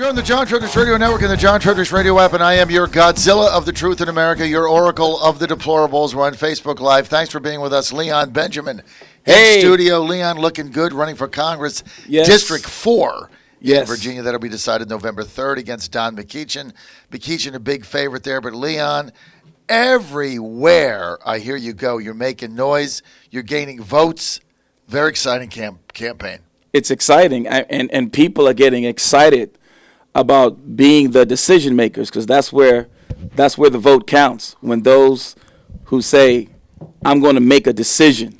You're on the John Fredericks Radio Network and the John Fredericks Radio app, and I am your Godzilla of the truth in America, your oracle of the deplorables. We're on Facebook Live. Thanks for being with us. Leon Benjamin in studio. Leon looking good, running for Congress. Yes. District 4 in Yes. Virginia. That'll be decided November 3rd against Don McEachin. McEachin a big favorite there, but Leon, everywhere I hear you go, you're making noise, you're gaining votes. Very exciting campaign. It's exciting, and people are getting excited about being the decision makers, because that's where the vote counts. When those who say, I'm going to make a decision,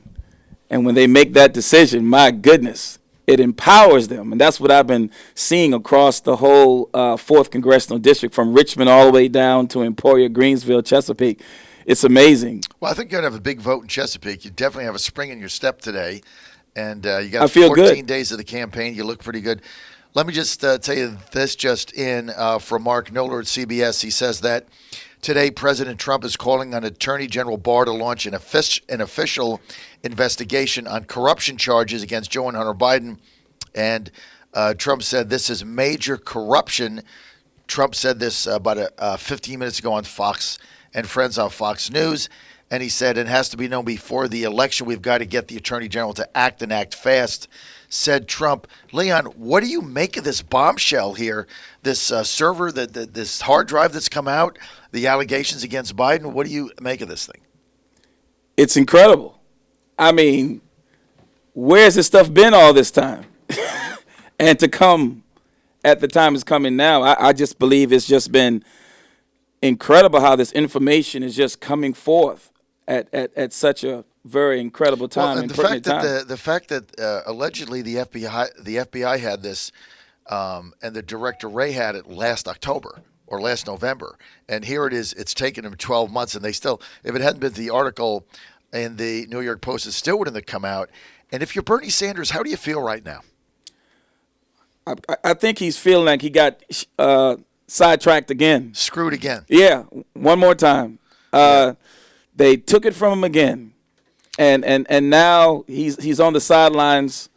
and when they make that decision, my goodness, it empowers them. And that's what I've been seeing across the whole 4th Congressional District, from Richmond all the way down to Emporia, Greensville, Chesapeake. It's amazing. Well, I think you're going to have a big vote in Chesapeake. You definitely have a spring in your step today. And you got I feel 14 good. days of the campaign. You look pretty good. Let me just tell you this just in from Mark Knoller at CBS. He says that today President Trump is calling on Attorney General Barr to launch an official investigation on corruption charges against Joe and Hunter Biden. And Trump said this is major corruption. Trump said this about 15 minutes ago on Fox and Friends on Fox News. And he said it has to be known before the election. We've got to get the Attorney General to act and act fast, said Trump. Leon, what do you make of this bombshell here, this server, this hard drive that's come out, the allegations against Biden? What do you make of this thing? It's incredible. I mean, where's this stuff been all this time? And to come at the time it's coming now, I just believe it's just been incredible how this information is just coming forth at such a very incredible time. Well, the fact that allegedly the FBI had this, and the director Ray had it last October or last November, and here it is. It's taken them 12 months, and they still, if it hadn't been the article in the New York Post, it still wouldn't have come out. And if you're Bernie Sanders, how do you feel right now? I think he's feeling like he got sidetracked again. Screwed again. Yeah, one more time. They took it from him again, and now he's on the sidelines,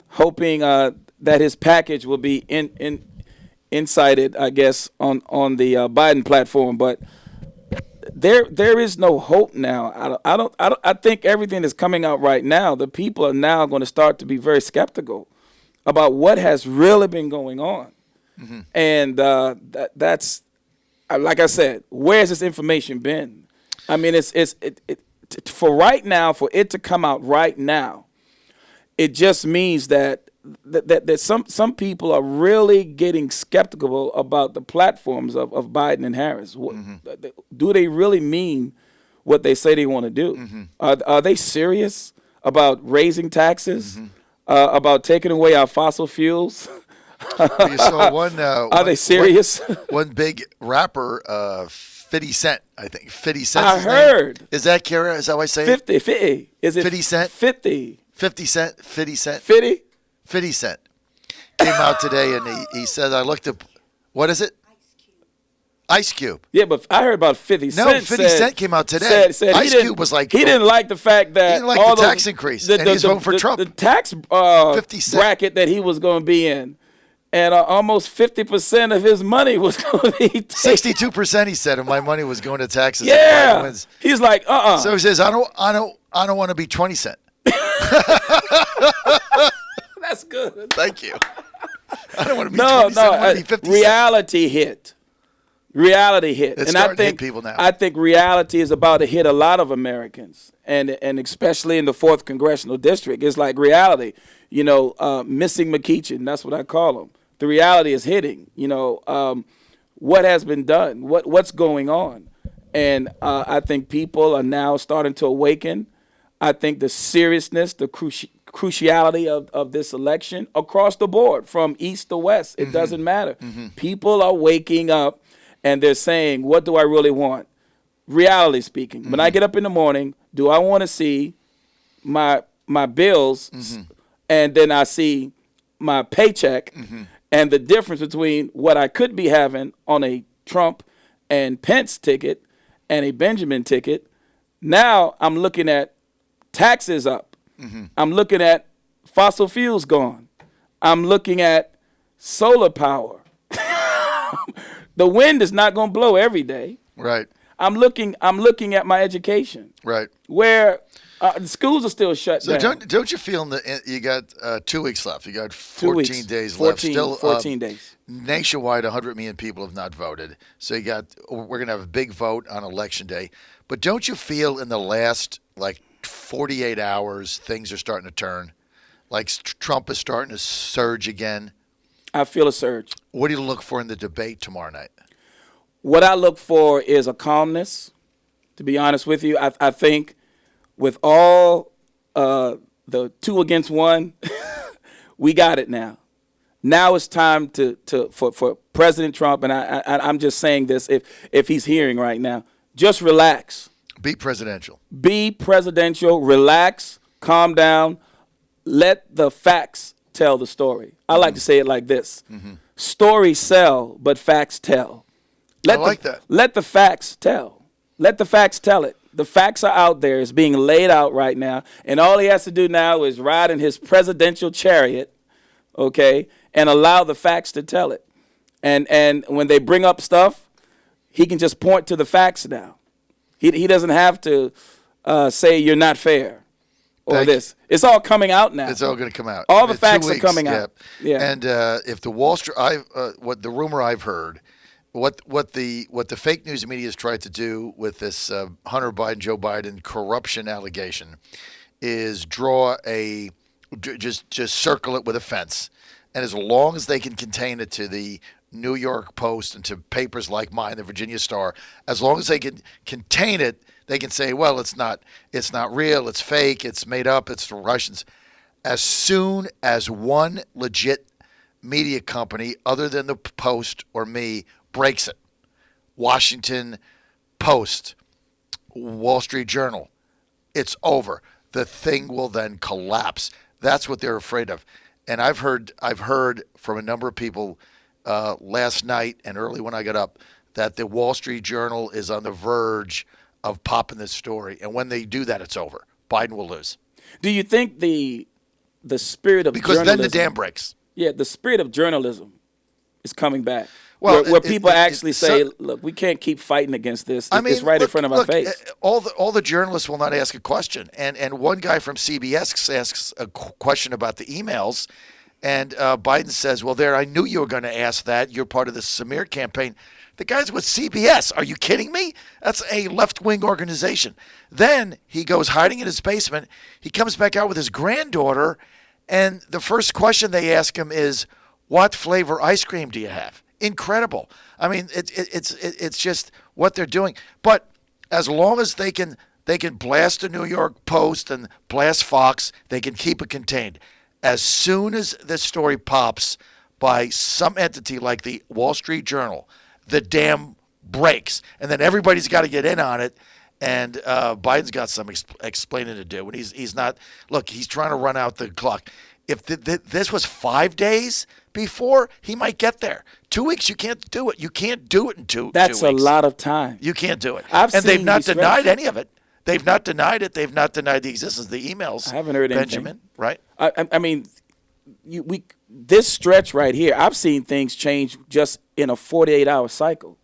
hoping that his package will be incited, I guess, on the Biden platform. But there is no hope now. I think everything that's coming out right now, the people are now going to start to be very skeptical about what has really been going on. Mm-hmm. And that's like I said, where's this information been? I mean, it's for right now, for it to come out right now, it just means that some people are really getting skeptical about the platforms of Biden and Harris. Mm-hmm. Do they really mean what they say they want to do? Mm-hmm. Are they serious about raising taxes? Mm-hmm. About taking away our fossil fuels? Well, you saw one. Are they serious? One big rapper, 50 Cent, I think. 50 Cent. I heard. Name. Is that Kara? Is that what I say? 50. Is it 50 Cent? 50. 50 Cent. 50 Cent. 50. 50 Cent came out today, and he said, "I looked up. What is it? Ice Cube. Yeah, but I heard about 50 Cent. No, 50 Cent came out today. Said Ice Cube was like, he didn't like the fact that he didn't like the tax increase, and he's voting for Trump. The tax bracket that he was going to be in, and almost 50% of his money was going to be 62%. He said, of my money was going to taxes. Yeah, he's like, So he says, I don't want to be 20 Cent. That's good. Thank you. I don't want to be 20 Cent. I want to be 50 reality Cent. Hit. Reality hit. It's and starting to hit people now. I think reality is about to hit a lot of Americans, and especially in the 4th Congressional District. It's like reality. Missing McEachin, that's what I call him. The reality is hitting. What has been done, what's going on. And I think people are now starting to awaken. I think the seriousness, the cruciality of this election across the board, from east to west, it doesn't matter. Mm-hmm. People are waking up. And they're saying, what do I really want? Reality speaking. Mm-hmm. When I get up in the morning, do I want to see my bills, and then I see my paycheck, and the difference between what I could be having on a Trump and Pence ticket and a Benjamin ticket? Now I'm looking at taxes up. Mm-hmm. I'm looking at fossil fuels gone. I'm looking at solar power. The wind is not going to blow every day. Right. I'm looking at my education. Right. Where the schools are still shut down. So don't you feel you got 2 weeks left? You got 14 days 14, left. Still 14 days. Nationwide, 100 million people have not voted. So we're going to have a big vote on Election Day. But don't you feel in the last 48 hours things are starting to turn? Like Trump is starting to surge again. I feel a surge. What do you look for in the debate tomorrow night? What I look for is a calmness. To be honest with you, I think with all the 2 against 1, we got it now. Now it's time for President Trump, and I'm just saying this if he's hearing right now, just relax. Be presidential. Be presidential. Relax. Calm down. Let the facts tell the story. I like to say it like this. Stories sell, but facts tell. I like that. Let the facts tell. Let the facts tell it. The facts are out there. It's being laid out right now. And all he has to do now is ride in his presidential chariot, okay, and allow the facts to tell it. And when they bring up stuff, he can just point to the facts now. He doesn't have to say you're not fair or this. It's all coming out now. It's all going to come out. All the facts are coming out. Yeah. And if the Wall Street, what the rumor I've heard, what the fake news media has tried to do with this Hunter Biden, Joe Biden corruption allegation is just circle it with a fence. And as long as they can contain it to the New York Post and to papers like mine, the Virginia Star, as long as they can contain it, they can say, well, it's not real, it's fake, it's made up, it's the Russians. As soon as one legit media company other than the Post or me breaks it, Washington Post, Wall Street Journal, it's over. The thing will then collapse. That's what they're afraid of. And I've heard from a number of people last night and early when I got up that the Wall Street Journal is on the verge of popping this story. And when they do that, it's over. Biden will lose. Do you think the spirit of because journalism, then the dam breaks. Yeah, the spirit of journalism is coming back. Well, where people actually say, look, we can't keep fighting against this. It's right in front of our face. All the journalists will not ask a question. And one guy from CBS asks a question about the emails, and Biden says, well, I knew you were going to ask that. You're part of the Smear campaign. The guy's with CBS. Are you kidding me? That's a left-wing organization. Then he goes hiding in his basement. He comes back out with his granddaughter, and the first question they ask him is, what flavor ice cream do you have? Incredible. I mean, it's just what they're doing. But as long as they can blast the New York Post and blast Fox, they can keep it contained. As soon as this story pops by some entity like the Wall Street Journal, the dam breaks, and then everybody's got to get in on it. And Biden's got some explaining to do. And he's not. Look, he's trying to run out the clock. If this was 5 days before, he might get there. 2 weeks, you can't do it. You can't do it in 2 weeks. That's a lot of time. You can't do it. And they've not denied any of it. They've not denied it. They've not denied the existence of the emails. I haven't heard Benjamin, anything. Right? I mean, this stretch right here, I've seen things change just in a 48-hour cycle.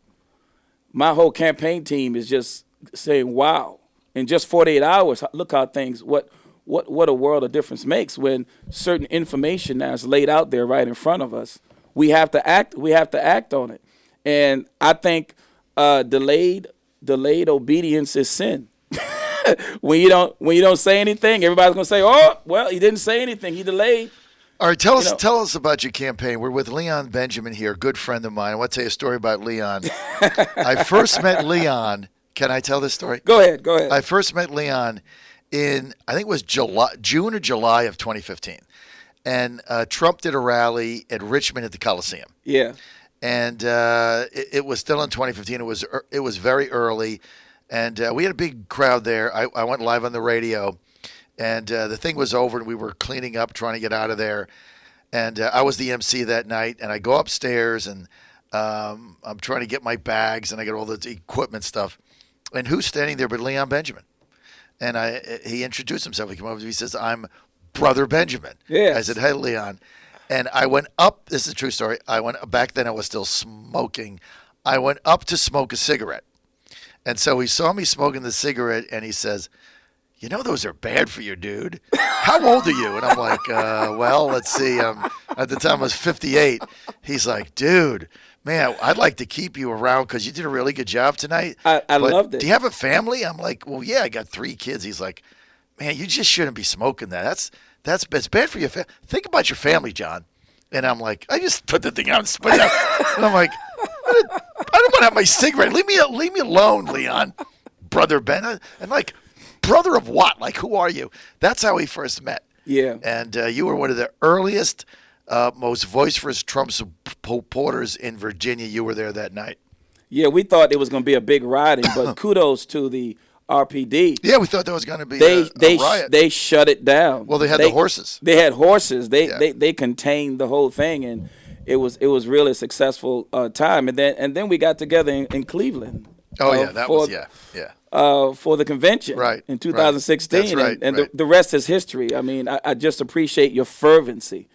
My whole campaign team is just saying, wow. In just 48 hours, look how things, what a world of difference makes when certain information now is laid out there right in front of us. We have to act on it. And I think delayed obedience is sin. when you don't say anything, everybody's gonna say, "Oh, well, he didn't say anything. He delayed." All right, tell us about your campaign. We're with Leon Benjamin here, a good friend of mine. I want to tell you a story about Leon. I first met Leon. Can I tell this story? Go ahead. I first met Leon in, I think it was June or July of 2015. And Trump did a rally at Richmond at the Coliseum. Yeah. And it was still in 2015. It was very early. And we had a big crowd there. I went live on the radio. And the thing was over, and we were cleaning up, trying to get out of there. And I was the MC that night. And I go upstairs, and I'm trying to get my bags, and I got all the equipment stuff. And who's standing there but Leon Benjamin? And he introduced himself. He came over to me. He says, "I'm Brother Benjamin." Yes. I said, "Hey, Leon." And I went up. This is a true story. Back then I was still smoking. I went up to smoke a cigarette. And so he saw me smoking the cigarette, and he says, "You know those are bad for you, dude. How old are you?" And I'm like, well, let's see. At the time I was 58. He's like, "Dude, man, I'd like to keep you around because you did a really good job tonight." I loved it. Do you have a family? I'm like, "Well, yeah, I got 3 kids." He's like, "Man, you just shouldn't be smoking that. It's bad for your family. Think about your family, John." And I'm like, I just put the thing out and spit it out. And I'm like, I don't want to have my cigarette. Leave me alone, Leon, brother Ben. And like, brother of what? Like, who are you? That's how we first met. Yeah. And you were one of the earliest, most vociferous Trump supporters in Virginia. You were there that night. Yeah, we thought it was going to be a big rioting, but kudos to the RPD. Yeah, we thought there was going to be a riot. They shut it down. Well, they had the horses. They had horses. They contained the whole thing, and it was really a successful time. And then we got together in Cleveland. Oh yeah, that was for the convention in 2016, That's right. And the rest is history. I mean, I just appreciate your fervency.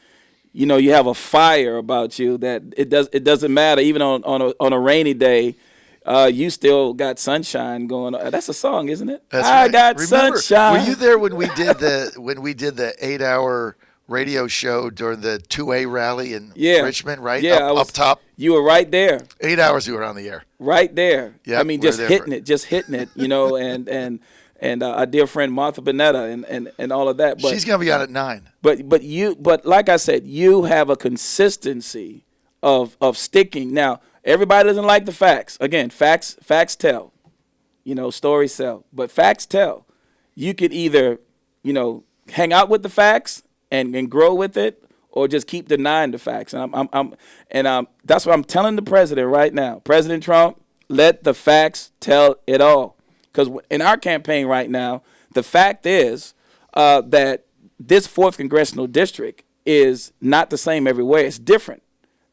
You know, you have a fire about you that it doesn't matter even on a rainy day. You still got sunshine going on. That's a song, isn't it? That's I right. got Remember, sunshine. were you there when we did the 8-hour radio show during the 2A rally in Richmond? Right? Yeah, up top. You were right there. 8 hours we were on the air. Right there. Yeah. I mean, just hitting it. You know, and our dear friend Martha Bonetta and all of that. But she's gonna be on at 9. But like I said, you have a consistency of sticking. Now, everybody doesn't like the facts. Again, facts tell. You know, stories sell. But facts tell. You could either, you know, hang out with the facts and grow with it, or just keep denying the facts. And that's what I'm telling the president right now. President Trump, let the facts tell it all. Because in our campaign right now, the fact is that this 4th congressional district is not the same everywhere. It's different.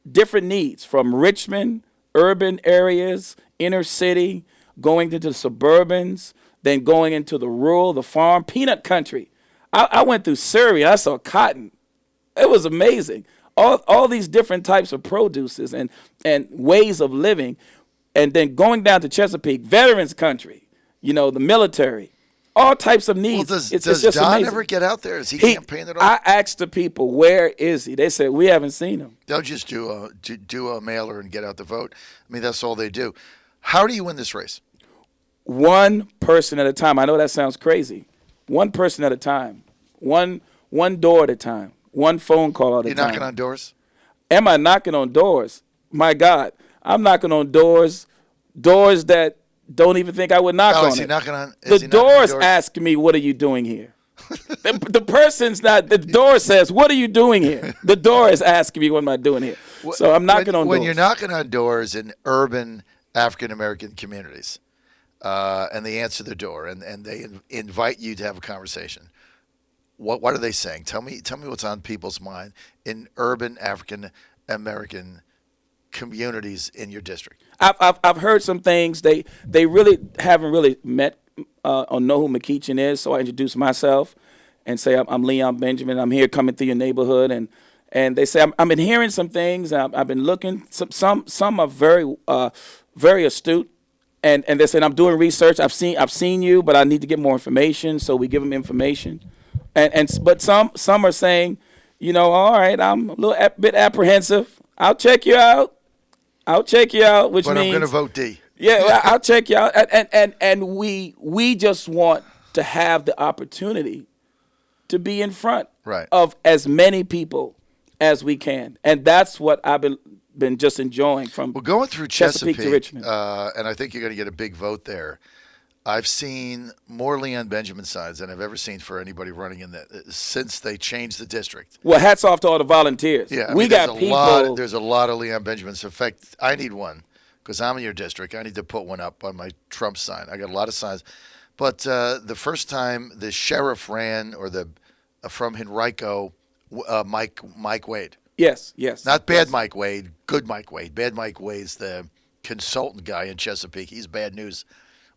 Different needs from Richmond, urban areas, inner city, going into the suburbans, then going into the rural, the farm, peanut country. I went through Surrey. I saw cotton. It was amazing. All these different types of produces and ways of living. And then going down to Chesapeake, veterans country, you know, the military, all types of needs. Well, does just Don amazing. ever get out there? Is he campaign at all? I asked the people, where is he? They said, we haven't seen him. They'll just do a mailer and get out the vote. I mean, that's all they do. How do you win this race? One person at a time. I know that sounds crazy. One person at a time. One door at a time. One phone call at a time. You're knocking on doors? Am I knocking on doors? My God, I'm knocking on doors that don't even think I would knock on. Is he it. knocking on? The doors ask me, "What are you doing here?" the person's not. The door says, "What are you doing here?" The door is asking me, "What am I doing here?" So I'm knocking on doors. When you're knocking on doors in urban African American communities, and they answer the door and they invite you to have a conversation, what are they saying? Tell me what's on people's mind in urban African American communities in your district. I've heard some things. They really haven't really met or know who McEachin is. So I introduce myself and say I'm Leon Benjamin. I'm here coming through your neighborhood, and they say I've been hearing some things. I've been looking. Some are very very astute, and they said I'm doing research. I've seen you, but I need to get more information. So we give them information, but some are saying, you know, all right, I'm a little bit apprehensive. I'll check you out. Which but means I'm going to vote D. Yeah, well, I'll check you out. And we just want to have the opportunity to be in front of as many people as we can, and that's what I've been just enjoying from. Well, going through Chesapeake to Richmond, and I think you're going to get a big vote there. I've seen more Leon Benjamin signs than I've ever seen for anybody running in since they changed the district. Well, hats off to all the volunteers. Yeah, we got people. There's a lot of Leon Benjamins. In fact, I need one because I'm in your district. I need to put one up on my Trump sign. I got a lot of signs. But the first time the sheriff ran, or from Henrico, Mike Wade. Yes. Not bad Mike Wade, good Mike Wade. Bad Mike Wade's the consultant guy in Chesapeake. He's bad news.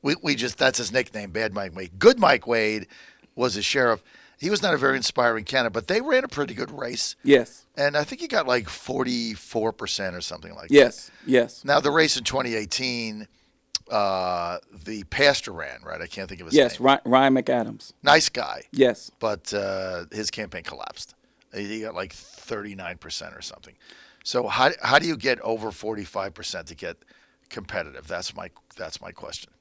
That's his nickname, Bad Mike Wade. Good Mike Wade was a sheriff, He was not a very inspiring candidate, but they ran a pretty good race. Yes. And I think he got like 44% or something like that. Yes. Yes. Now, the race in 2018, the pastor ran, right? I can't think of his Yes. name. Ryan McAdams. Nice guy. Yes. But his campaign collapsed. He got like 39% or something. So how do you get over 45% to get competitive? That's my question.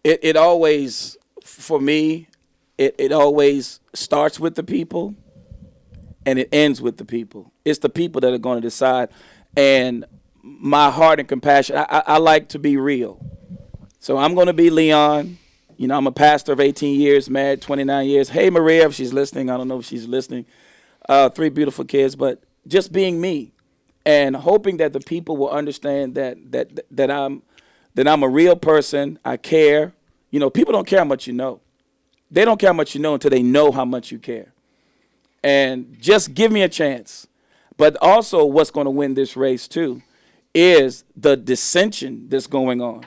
It always, for me, it always starts with the people and it ends with the people. It's the people that are going to decide. And my heart and compassion, I like to be real. So I'm going to be Leon. You know, I'm a pastor of 18 years, married 29 years. Hey, Maria, if she's listening. I don't know if she's listening. 3 beautiful kids, but just being me and hoping that the people will understand that I'm a real person. I care. You know, people don't care how much you know. They don't care how much you know until they know how much you care. And just give me a chance. But also what's going to win this race, too, is the dissension that's going on,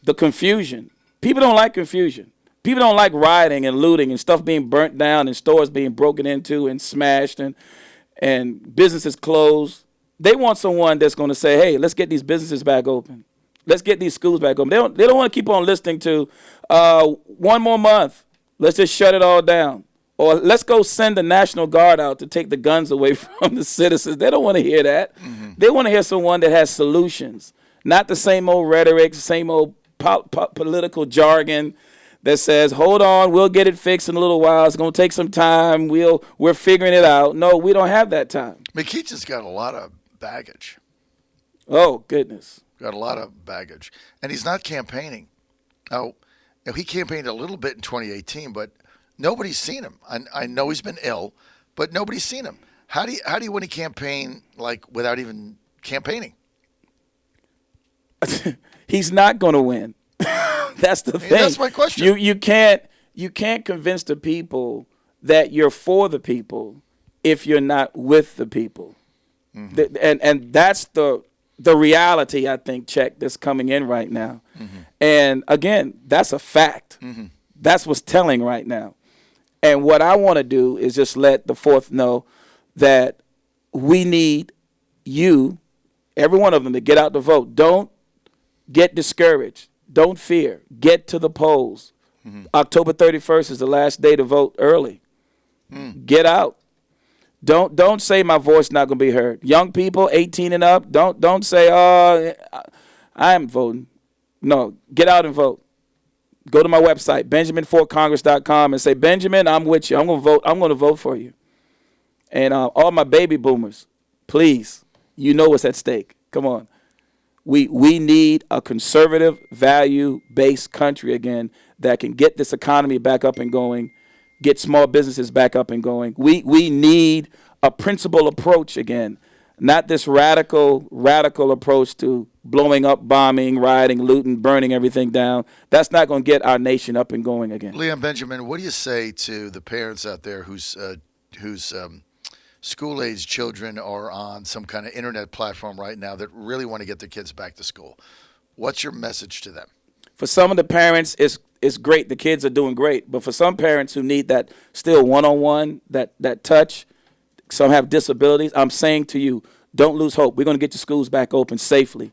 the confusion. People don't like confusion. People don't like rioting and looting and stuff being burnt down and stores being broken into and smashed and businesses closed. They want someone that's going to say, hey, let's get these businesses back open. Let's get these schools back open. They don't want to keep on listening to 1 more month. Let's just shut it all down. Or let's go send the National Guard out to take the guns away from the citizens. They don't want to hear that. Mm-hmm. They want to hear someone that has solutions, not the same old rhetoric, same old political jargon that says, hold on, we'll get it fixed in a little while. It's going to take some time. We're figuring it out. No, we don't have that time. McEachin's got a lot of baggage. Oh, goodness. Got a lot of baggage. And he's not campaigning. Now, he campaigned a little bit in 2018, but nobody's seen him. I know he's been ill, but nobody's seen him. How do you win a campaign like without even campaigning? He's not going to win. That's the thing. That's my question. You can't convince the people that you're for the people if you're not with the people. Mm-hmm. And that's the reality, I think, Czech, that's coming in right now. Mm-hmm. And again, that's a fact. Mm-hmm. That's what's telling right now. And what I want to do is just let the fourth know that we need you, every one of them, to get out to vote. Don't get discouraged. Don't fear. Get to the polls. Mm-hmm. October 31st is the last day to vote early. Get out. Don't say my voice not going to be heard. Young people, 18 and up, don't say, oh, I'm voting. No, get out and vote. Go to my website, benjaminforcongress.com, and say, Benjamin, I'm with you. I'm going to vote. I'm going to vote for you. And all my baby boomers, please, you know what's at stake. Come on. We need a conservative, value-based country again that can get this economy back up and going, get small businesses back up and going. We need a principled approach again, not this radical approach to blowing up, bombing, rioting, looting, burning everything down. That's not going to get our nation up and going again. Leon Benjamin, what do you say to the parents out there whose school-age children are on some kind of internet platform right now that really want to get their kids back to school? What's your message to them? For some of the parents, it's great. The kids are doing great. But for some parents who need that still one-on-one, that touch, some have disabilities, I'm saying to you, don't lose hope. We're going to get the schools back open safely.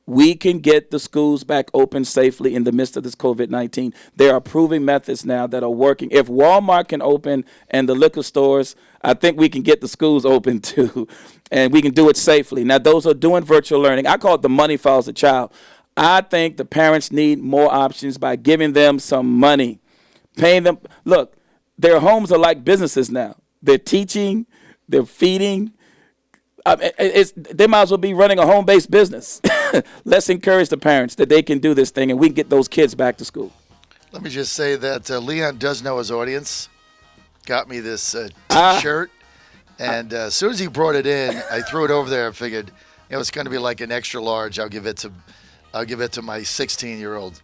We can get the schools back open safely in the midst of this COVID-19. There are proven methods now that are working. If Walmart can open and the liquor stores, I think we can get the schools open too, and we can do it safely. Now, those are doing virtual learning. I call it the money follows the child. I think the parents need more options by giving them some money, paying them. Look, their homes are like businesses now. They're teaching, they're feeding. They might as well be running a home-based business. Let's encourage the parents that they can do this thing and we can get those kids back to school. Let me just say that Leon does know his audience. Got me this T-shirt, and as soon as he brought it in, I threw it over there. I figured, it's going to be like an extra large. I'll give it to my 16-year-old.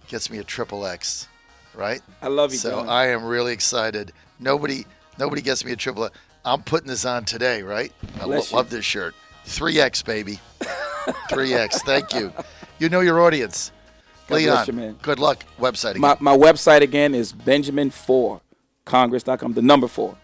Gets me a XXX, right? I love you, so John. I am really excited. Nobody gets me a XXX. I'm putting this on today, right? I love this shirt. 3X, baby. 3X. Thank you. You know your audience. God Leon, bless you, man. Good luck. Website again. My website again is Benjamin4 Congress.com, the number 4.